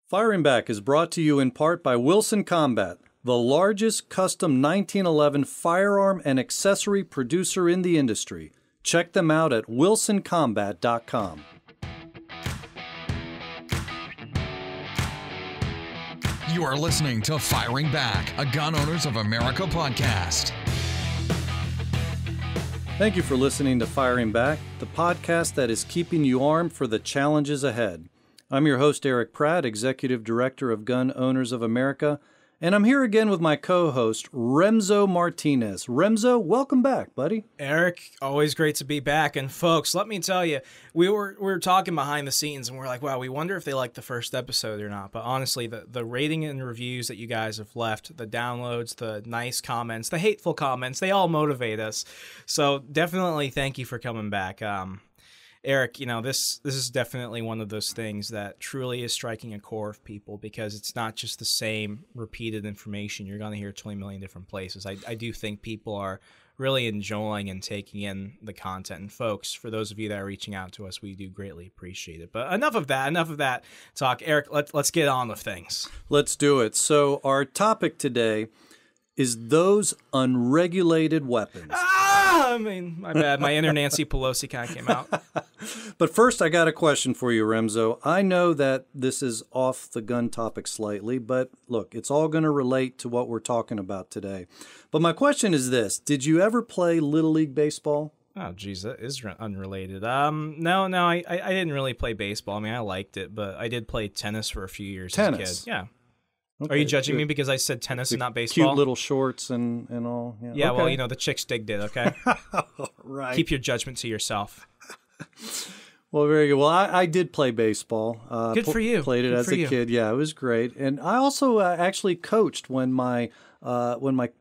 Firing Back is brought to you in part by Wilson Combat, the largest custom 1911 firearm and accessory producer in the industry. Check them out at wilsoncombat.com. You are listening to Firing Back, a Gun Owners of America podcast. Thank you for listening to Firing Back, the podcast that is keeping you armed for the challenges ahead. I'm your host, Eric Pratt, Executive Director of Gun Owners of America, and I'm here again with my co-host, Remzo Martinez. Remzo, welcome back, buddy. Eric, always great to be back. And folks, let me tell you, we were talking behind the scenes, and we're like, wow, we wonder if they liked the first episode or not. But honestly, the rating and reviews that you guys have left, the downloads, the nice comments, the hateful comments, they all motivate us. So definitely thank you for coming back. Eric, you know, this is definitely one of those things that truly is striking a chord of people, because it's not just the same repeated information you're going to hear 20 million different places. I do think people are really enjoying and taking in the content. And folks, for those of you that are reaching out to us, we do greatly appreciate it. But enough of that talk. Eric, let's get on with things. Let's do it. So our topic today is those unregulated weapons. I mean, my bad. My inner Nancy Pelosi kind of came out. But first, I got a question for you, Remzo. I know that this is off the gun topic slightly, but look, it's all going to relate to what we're talking about today. But my question is this. Did you ever play Little League baseball? Oh, geez, that is unrelated. No, I didn't really play baseball. I mean, I liked it, but I did play tennis for a few years as a kid. Yeah. Okay, are you judging me because I said tennis and not baseball? Cute little shorts and all. Yeah, okay. Well, you know, the chicks digged it, okay? Right. Keep your judgment to yourself. Well, very good. Well, I did play baseball. Good for you. Played it as a kid. Yeah, it was great. And I also actually coached when my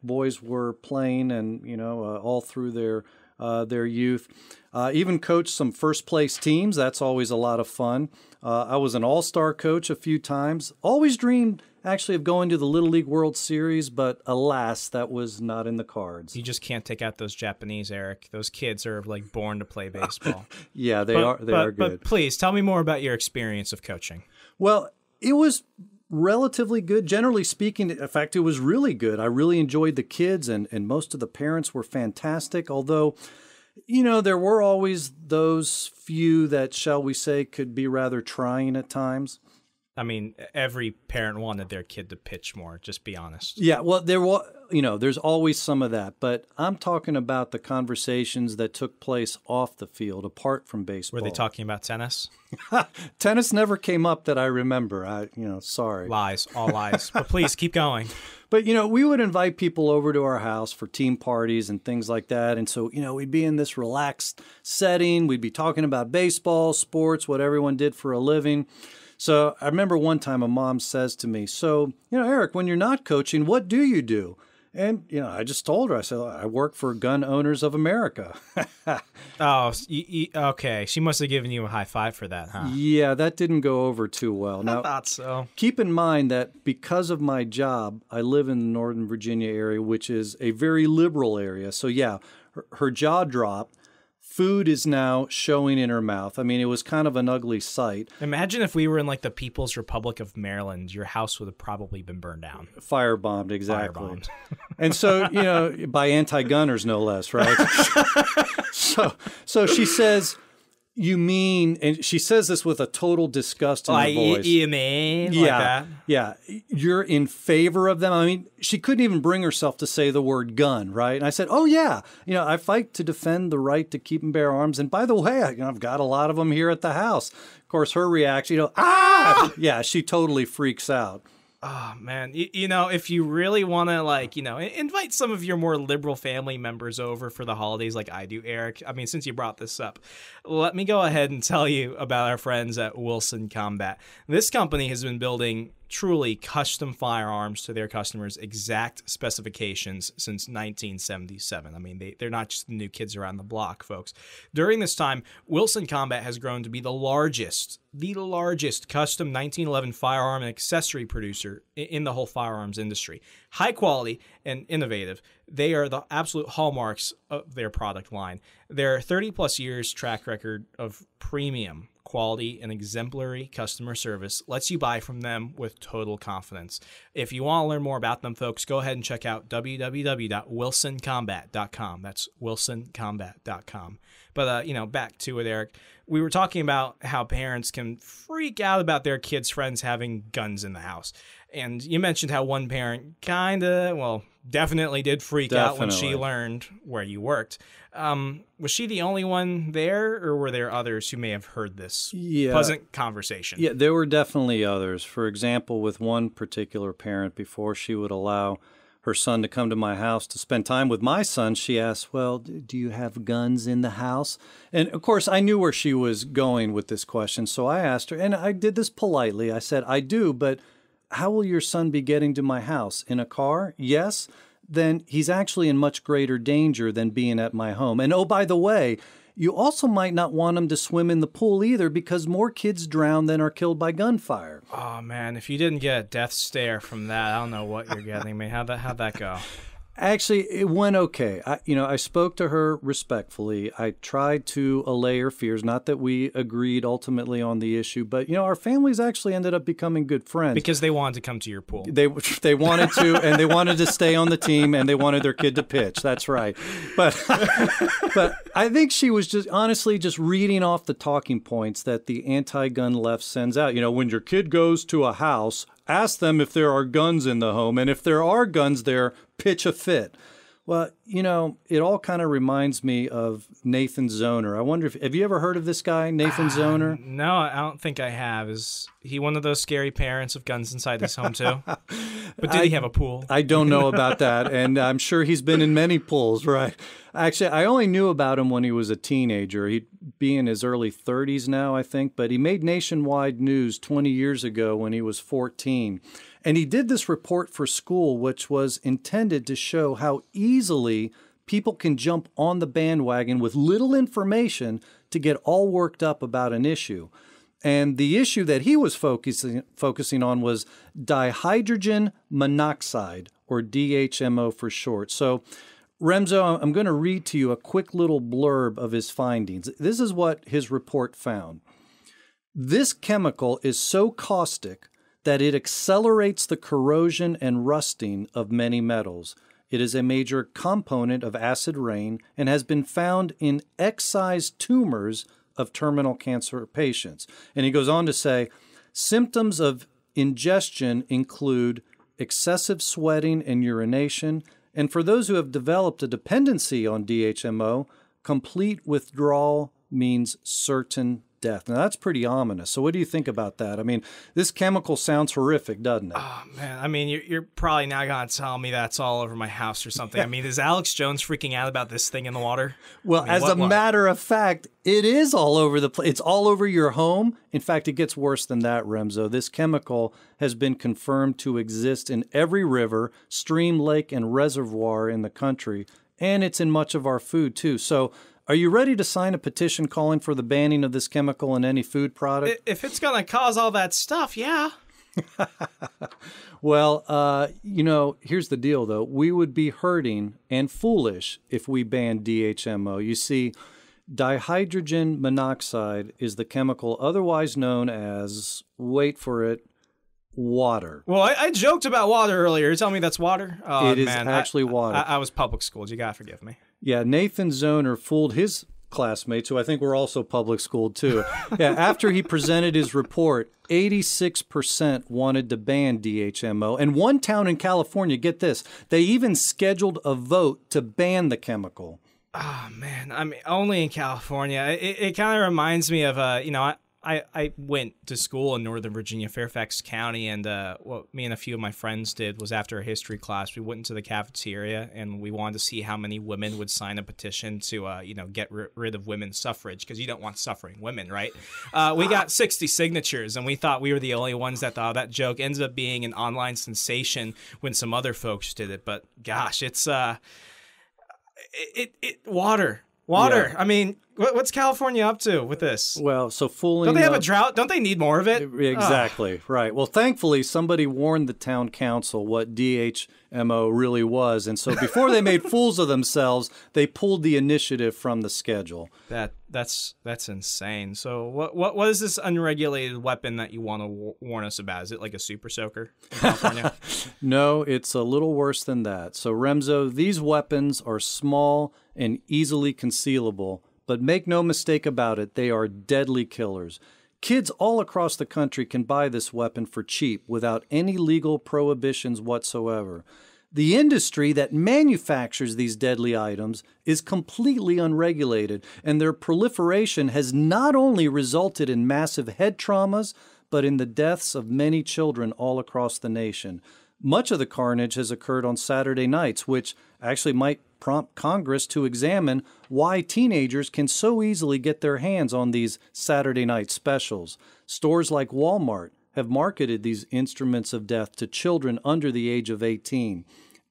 boys were playing, and all through their youth. Even coached some first place teams. That's always a lot of fun. I was an all-star coach a few times. Always dreamed actually of going to the Little League World Series, but alas, that was not in the cards. You just can't take out those Japanese, Eric. Those kids are like born to play baseball. Yeah, they are good. But please tell me more about your experience of coaching. Well, it was relatively good. Generally speaking, in fact, it was really good. I really enjoyed the kids, and most of the parents were fantastic, although there were always those few that, shall we say, could be rather trying at times. I mean, every parent wanted their kid to pitch more, just be honest. Yeah, well, there's always some of that, but I'm talking about the conversations that took place off the field, apart from baseball. Were they talking about tennis? Tennis never came up that I remember. Sorry. Lies, all lies. But please, keep going. But, we would invite people over to our house for team parties and things like that. And so, we'd be in this relaxed setting. We'd be talking about baseball, sports, what everyone did for a living. So I remember one time a mom says to me, so, Eric, when you're not coaching, what do you do? And, I just told her, I said, I work for Gun Owners of America. Oh, okay. She must have given you a high five for that, huh? Yeah, that didn't go over too well. Now, I thought so. Keep in mind that because of my job, I live in the Northern Virginia area, which is a very liberal area. So, yeah, her jaw dropped. Food is now showing in her mouth. I mean, it was kind of an ugly sight. Imagine if we were in like the People's Republic of Maryland, your house would have probably been burned down. Firebombed, exactly. Firebombed. And so, by anti-gunners, no less, right? So she says, you mean, and she says this with a total disgust in her voice. You mean? Yeah, like that? Yeah. You're in favor of them? I mean, she couldn't even bring herself to say the word gun, right? And I said, oh, yeah. I fight to defend the right to keep and bear arms. And by the way, I've got a lot of them here at the house. Of course, her reaction, ah! Yeah, she totally freaks out. Oh, man. If you really want to, invite some of your more liberal family members over for the holidays like I do, Eric. I mean, since you brought this up, let me go ahead and tell you about our friends at Wilson Combat. This company has been building truly custom firearms to their customers' exact specifications since 1977. I mean, they're not just the new kids around the block, folks. During this time, Wilson Combat has grown to be the largest custom 1911 firearm and accessory producer in the whole firearms industry. High quality and innovative. They are the absolute hallmarks of their product line. Their 30-plus years track record of premium quality and exemplary customer service lets you buy from them with total confidence. If you want to learn more about them, folks, go ahead and check out www.wilsoncombat.com. That's wilsoncombat.com. But, back to it, Eric. We were talking about how parents can freak out about their kids' friends having guns in the house. And you mentioned how one parent definitely did freak out when she learned where you worked. Was she the only one there, or were there others who may have heard this pleasant conversation? Yeah, there were definitely others. For example, with one particular parent, before she would allow her son to come to my house to spend time with my son, she asked, well, do you have guns in the house? And of course, I knew where she was going with this question, so I asked her, and I did this politely. I said, I do, but how will your son be getting to my house? In a car? Yes. Then he's actually in much greater danger than being at my home. And oh, by the way, you also might not want him to swim in the pool either, because more kids drown than are killed by gunfire. Oh, man, if you didn't get a death stare from that, I don't know what you're getting me. How'd that go? Actually, it went okay. I spoke to her respectfully. I tried to allay her fears. Not that we agreed ultimately on the issue, but our families actually ended up becoming good friends because they wanted to come to your pool. They wanted to, and they wanted to stay on the team, and they wanted their kid to pitch. That's right. But I think she was just honestly just reading off the talking points that the anti-gun left sends out. When your kid goes to a house, ask them if there are guns in the home, and if there are guns there, pitch a fit. Well, it all kind of reminds me of Nathan Zoner. I wonder have you ever heard of this guy, Nathan Zoner? No, I don't think I have. Is he one of those scary parents with guns inside his home too? But did he have a pool? I don't know about that, and I'm sure he's been in many pools, right? Actually, I only knew about him when he was a teenager. He'd be in his early 30s now, I think, but he made nationwide news 20 years ago when he was 14. And he did this report for school, which was intended to show how easily people can jump on the bandwagon with little information to get all worked up about an issue. And the issue that he was focusing on was dihydrogen monoxide, or DHMO for short. So, Remzo, I'm going to read to you a quick little blurb of his findings. This is what his report found. This chemical is so caustic that it accelerates the corrosion and rusting of many metals. It is a major component of acid rain and has been found in excised tumors of terminal cancer patients. And he goes on to say, symptoms of ingestion include excessive sweating and urination, and for those who have developed a dependency on DHMO, complete withdrawal means certain death. Now, that's pretty ominous. So what do you think about that? I mean, this chemical sounds horrific, doesn't it? Oh, man. I mean, you're probably now going to tell me that's all over my house or something. I mean, is Alex Jones freaking out about this thing in the water? Well, as a matter of fact, it is all over the place. It's all over your home. In fact, it gets worse than that, Remzo. This chemical has been confirmed to exist in every river, stream, lake, and reservoir in the country, and it's in much of our food, too. So are you ready to sign a petition calling for the banning of this chemical in any food product? If it's going to cause all that stuff, yeah. Well, here's the deal, though. We would be hurting and foolish if we banned DHMO. You see, dihydrogen monoxide is the chemical otherwise known as, wait for it, water. Well, I joked about water earlier. You're telling me that's water? Oh, it is actually water. I was public schooled. You got to forgive me. Yeah, Nathan Zoner fooled his classmates, who I think were also public schooled too. Yeah, after he presented his report, 86% wanted to ban DHMO. And one town in California, get this, they even scheduled a vote to ban the chemical. Oh, man. I mean, only in California. It kind of reminds me of, I went to school in Northern Virginia, Fairfax County, and what me and a few of my friends did was after a history class, we went into the cafeteria and we wanted to see how many women would sign a petition to, get rid of women's suffrage, because you don't want suffering women, right? We got 60 signatures, and we thought we were the only ones that thought that joke. Ended up being an online sensation when some other folks did it, but gosh, it's water. Water. Yeah. I mean, What's California up to with this? Well, so fooling. Don't they have a drought? Don't they need more of it? Exactly. Right. Well, thankfully, somebody warned the town council what DHMO really was. And so before they made fools of themselves, they pulled the initiative from the schedule. That's insane. So what is this unregulated weapon that you want to warn us about? Is it like a super soaker in California? No, it's a little worse than that. So, Remzo, these weapons are small and easily concealable, but make no mistake about it, they are deadly killers. Kids all across the country can buy this weapon for cheap without any legal prohibitions whatsoever. The industry that manufactures these deadly items is completely unregulated, and their proliferation has not only resulted in massive head traumas, but in the deaths of many children all across the nation. Much of the carnage has occurred on Saturday nights, which actually might prompt Congress to examine why teenagers can so easily get their hands on these Saturday night specials. Stores like Walmart have marketed these instruments of death to children under the age of 18.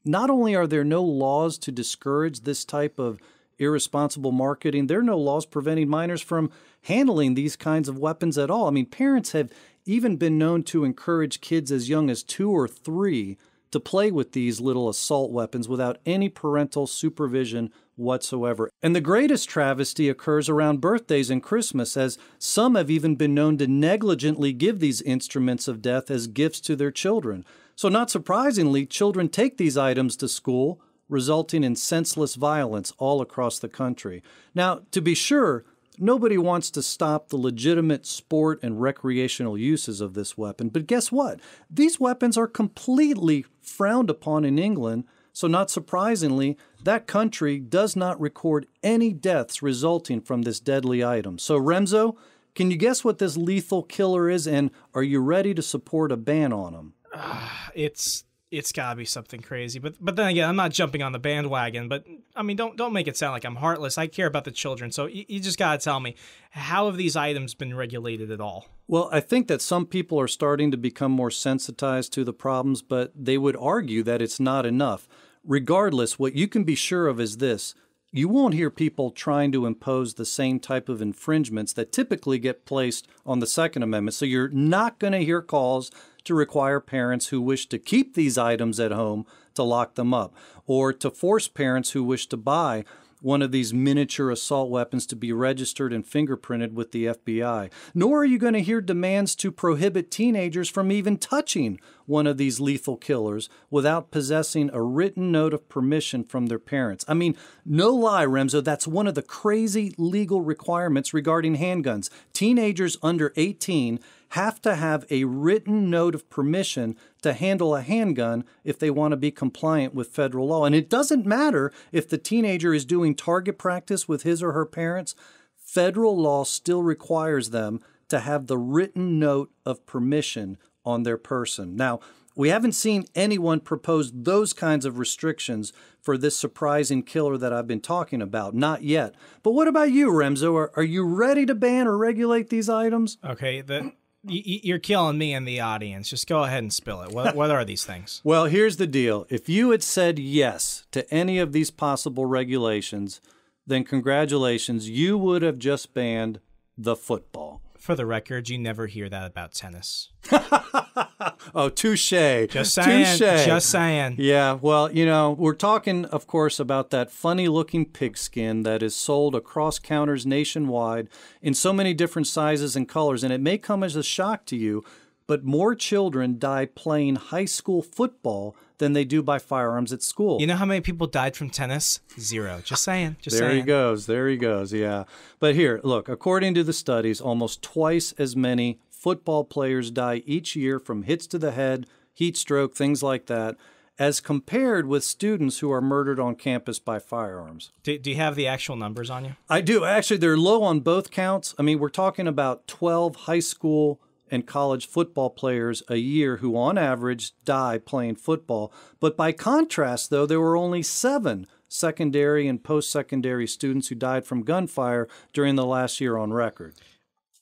Not only are there no laws to discourage this type of irresponsible marketing, there are no laws preventing minors from handling these kinds of weapons at all. I mean, parents have even been known to encourage kids as young as 2 or 3 to play with these little assault weapons without any parental supervision whatsoever. And the greatest travesty occurs around birthdays and Christmas, as some have even been known to negligently give these instruments of death as gifts to their children. So not surprisingly, children take these items to school, resulting in senseless violence all across the country. Now, to be sure, nobody wants to stop the legitimate sport and recreational uses of this weapon, but guess what? These weapons are completely frowned upon in England, so not surprisingly, that country does not record any deaths resulting from this deadly item. So Remzo, can you guess what this lethal killer is, and are you ready to support a ban on him? It's got to be something crazy. But then again, I'm not jumping on the bandwagon. But, I mean, don't make it sound like I'm heartless. I care about the children. So you just got to tell me, how have these items been regulated at all? Well, I think that some people are starting to become more sensitized to the problems, but they would argue that it's not enough. Regardless, what you can be sure of is this. You won't hear people trying to impose the same type of infringements that typically get placed on the Second Amendment. So you're not going to hear calls to require parents who wish to keep these items at home to lock them up, or to force parents who wish to buy one of these miniature assault weapons to be registered and fingerprinted with the FBI. Nor are you going to hear demands to prohibit teenagers from even touching one of these lethal killers without possessing a written note of permission from their parents. I mean, no lie, Remzo, that's one of the crazy legal requirements regarding handguns. Teenagers under 18 have to have a written note of permission to handle a handgun if they want to be compliant with federal law. And it doesn't matter if the teenager is doing target practice with his or her parents, federal law still requires them to have the written note of permission on their person. Now, we haven't seen anyone propose those kinds of restrictions for this surprising killer that I've been talking about. Not yet. But what about you, Remzo? Are you ready to ban or regulate these items? Okay, you're killing me and the audience. Just go ahead and spill it. What are these things? Well, here's the deal. If you had said yes to any of these possible regulations, then congratulations, you would have just banned the football. For the record, you never hear that about tennis. Oh, touche. Just saying. Touche. Just saying. Yeah, well, you know, we're talking, of course, about that funny-looking pigskin that is sold across counters nationwide in so many different sizes and colors, and it may come as a shock to you, but more children die playing high school football than they do by firearms at school. You know how many people died from tennis? 0. Just saying. There he goes. There he goes. Yeah. But here, look, according to the studies, almost twice as many football players die each year from hits to the head, heat stroke, things like that, as compared with students who are murdered on campus by firearms. Do you have the actual numbers on you? I do. Actually, they're low on both counts. I mean, we're talking about 12 high school and college football players a year who on average die playing football. But by contrast, though, there were only 7 secondary and post-secondary students who died from gunfire during the last year on record.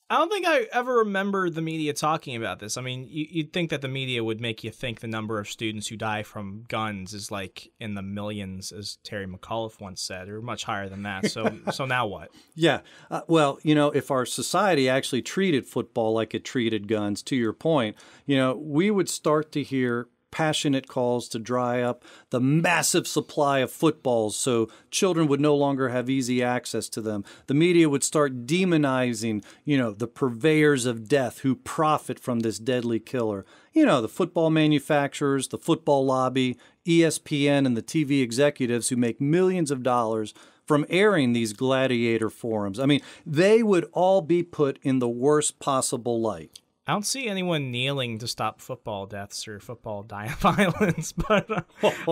I don't think I ever remember the media talking about this. I mean, you'd think that the media would make you think the number of students who die from guns is like in the millions, as Terry McAuliffe once said, or much higher than that. So now what? Yeah. Well, if our society actually treated football like it treated guns, to your point, we would start to hear passionate calls to dry up the massive supply of footballs so children would no longer have easy access to them. The media would start demonizing, the purveyors of death who profit from this deadly killer. The football manufacturers, the football lobby, ESPN, and the TV executives who make millions of dollars from airing these gladiator forums. I mean, they would all be put in the worst possible light. I don't see anyone kneeling to stop football deaths or football violence, but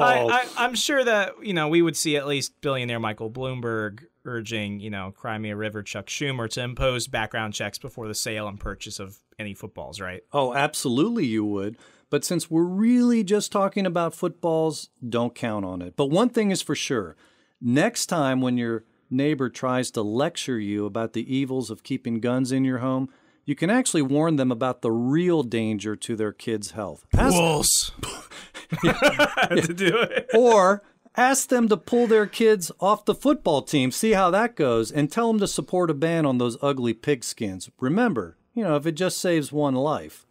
I'm sure that, we would see at least billionaire Michael Bloomberg urging, Crimea River Chuck Schumer to impose background checks before the sale and purchase of any footballs, right? Oh, absolutely you would. But since we're really just talking about footballs, don't count on it. But one thing is for sure, next time when your neighbor tries to lecture you about the evils of keeping guns in your home, you can actually warn them about the real danger to their kids' health. Wolves. To do it. Or ask them to pull their kids off the football team, see how that goes, and tell them to support a ban on those ugly pigskins. Remember, if it just saves one life.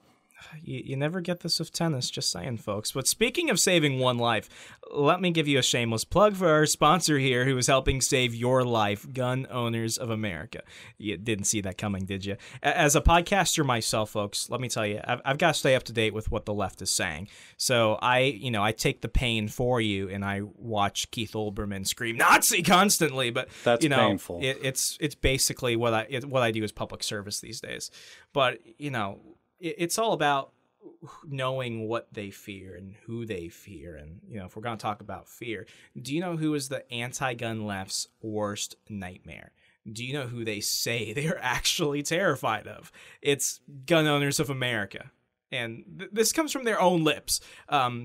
You never get this with tennis, just saying, folks. But speaking of saving one life, let me give you a shameless plug for our sponsor here who is helping save your life, Gun Owners of America. You didn't see that coming, did you? As a podcaster myself, folks, let me tell you, I've got to stay up to date with what the left is saying. So I take the pain for you and I watch Keith Olbermann scream Nazi constantly. But that's painful. It's basically what I do as public service these days. But it's all about knowing what they fear and who they fear. And, if we're going to talk about fear, do you know who is the anti-gun left's worst nightmare? Do you know who they say they're actually terrified of? It's Gun Owners of America. And this comes from their own lips.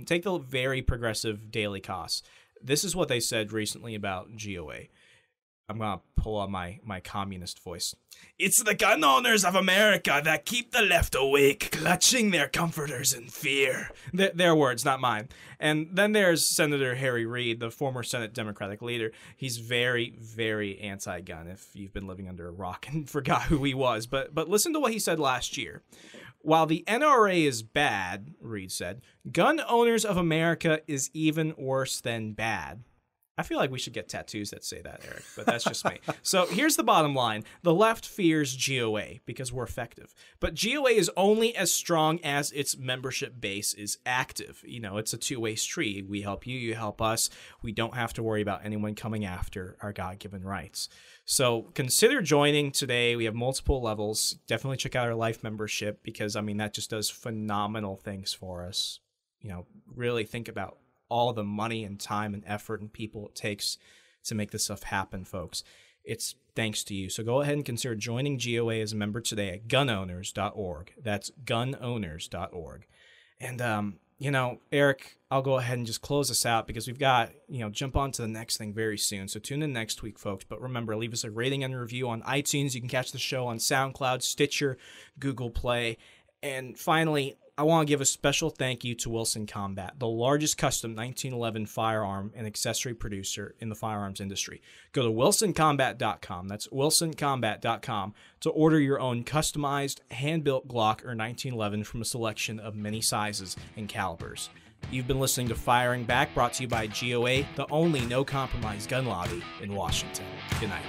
Take the very progressive Daily Kos. This is what they said recently about GOA. I'm going to pull on my communist voice. It's the gun owners of America that keep the left awake, clutching their comforters in fear. Their words, not mine. And then there's Senator Harry Reid, the former Senate Democratic leader. He's very, very anti-gun, if you've been living under a rock and forgot who he was. But listen to what he said last year. While the NRA is bad, Reid said, Gun Owners of America is even worse than bad. I feel like we should get tattoos that say that, Eric, but that's just me. So here's the bottom line. The left fears GOA because we're effective. But GOA is only as strong as its membership base is active. It's a two-way street. We help you, you help us. We don't have to worry about anyone coming after our God-given rights. So consider joining today. We have multiple levels. Definitely check out our life membership because, that just does phenomenal things for us. Really think about all the money and time and effort and people it takes to make this stuff happen, folks. It's thanks to you. So go ahead and consider joining GOA as a member today at gunowners.org. That's gunowners.org. And, Eric, I'll go ahead and just close this out because we've got, jump on to the next thing very soon. So tune in next week, folks. But remember, leave us a rating and a review on iTunes. You can catch the show on SoundCloud, Stitcher, Google Play. And finally, I want to give a special thank you to Wilson Combat, the largest custom 1911 firearm and accessory producer in the firearms industry. Go to wilsoncombat.com. That's wilsoncombat.com to order your own customized, hand-built Glock or 1911 from a selection of many sizes and calibers. You've been listening to Firing Back, brought to you by GOA, the only no-compromise gun lobby in Washington. Good night.